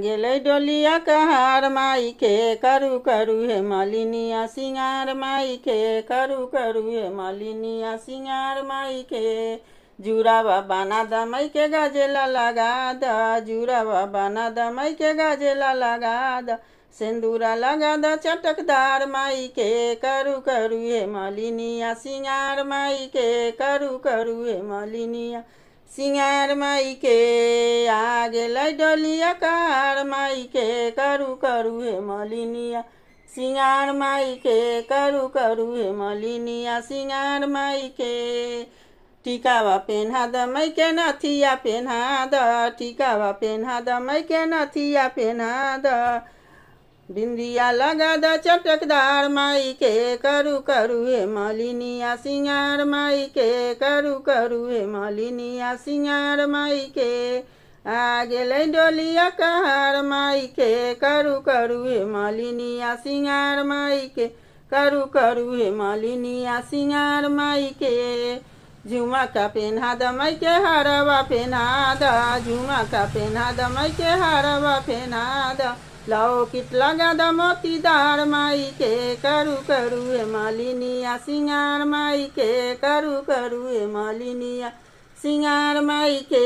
गेलै डोलिया कहार माई के करू करू हे मलिनिया सिंगार माई के करू करू हे मलिनिया सिंगार माई के जुरावा बना दमई के गजेला लगा द जुरावा बना दमई के गजेला लगा द सिंदूरा लगा द चटकदार माई के करू करू हे मलिनिया सिंगार माई के करू करू हे मलिनिया सिंगार माई के आ गेलै डोलिया कहार माई के करू करू हे मलिनिया सिंगार माई के करू करू हे मलिनिया सिंगार माई के टिकावा पेन्हा दमई के नथिया पेन्हा द टिकावा पेन्हा दमई के नथिया पेन्हा द बिंदिया लगा द चटकदार माई के करू करू हे मलिनिया सिंगार माई के करू करू हे मलिनिया सिंगार माई के आ गेलै डोलिया कहार माई के करू करू हे मलिनिया सिंगार माई के करू करू हे मलिनिया सिंगार माई के झुमका पेन्हा दमई के हरवा पेन्हा द झुमका पेन्हा दमई के हरवा पेन्हा द लौकित लगा द मोतीदार माई के करू करू हे मलिनिया सिंगार माई के करू करू हे मलिनिया सिंगार माई के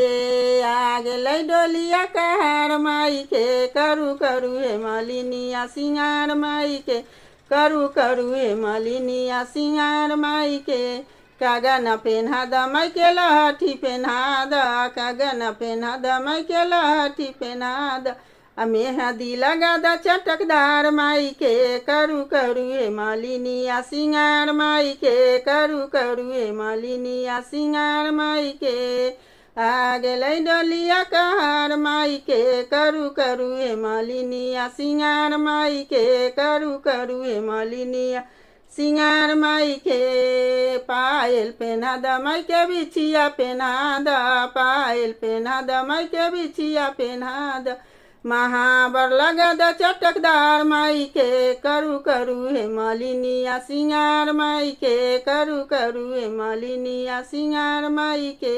आ गेलै डोलिया कहार माई के करू करू हे मलिनिया सिंगार माई के करू करू हे मलिनिया सिंगार माई के कागन पेन्हा दमई के लहठी पेन्हा द कागन पेन्हा दमई के लहठी पेन्हा द मेहंदी लगा द चटकदार माई के करू करू हे मलिनिया सिंगार माई के करू करू हे मलिनिया सिंगार माई के आ गेलै डोलिया कहार माई के करू करू हे मलिनिया सिंगार माई के करू करू हे मलिनिया सिंगार माई के पायल पेन्हा दमई के बिछिया पेन्हा द पायल पेन्हा दमई के बिछिया पेन्हा द महावर लगा द चटकदार माई के करू करू हे मलिनिया सिंगार माई के करू करू हे मलिनिया सिंगार माई के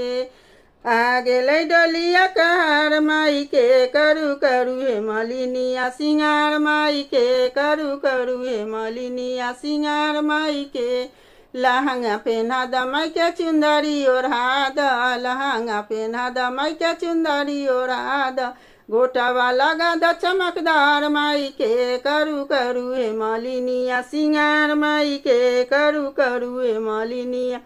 आ गेलै डोलिया कहार माई के करू करू हे मलिनिया सिंगार माई के करू करू हे मलिनिया सिंगार माई के लहंगा पेन्हा दमई के चुंदरी ओढ़ा द लहंगा पेन्हा दमई के चुंदरी ओढ़ा द गोटावा लगा द चमकदार माई के करू करू हे मलिनिया सिंगार माई के करू करू हे मलिनिया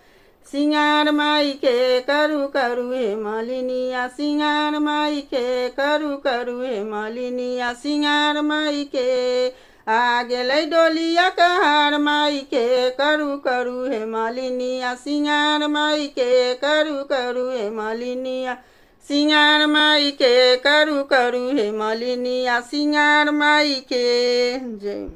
सिंगार माई के करू करू हे मलिनिया सिंगार माई के करू करू हे मलिनिया सिंगार माई के आ गेलै डोलिया कहार माई के करू करू हे मलिनिया सिंगार माई के करू करू हे मलिनिया सिंगार माई के करू करू हे मलिनिया सिंगार माई के जय।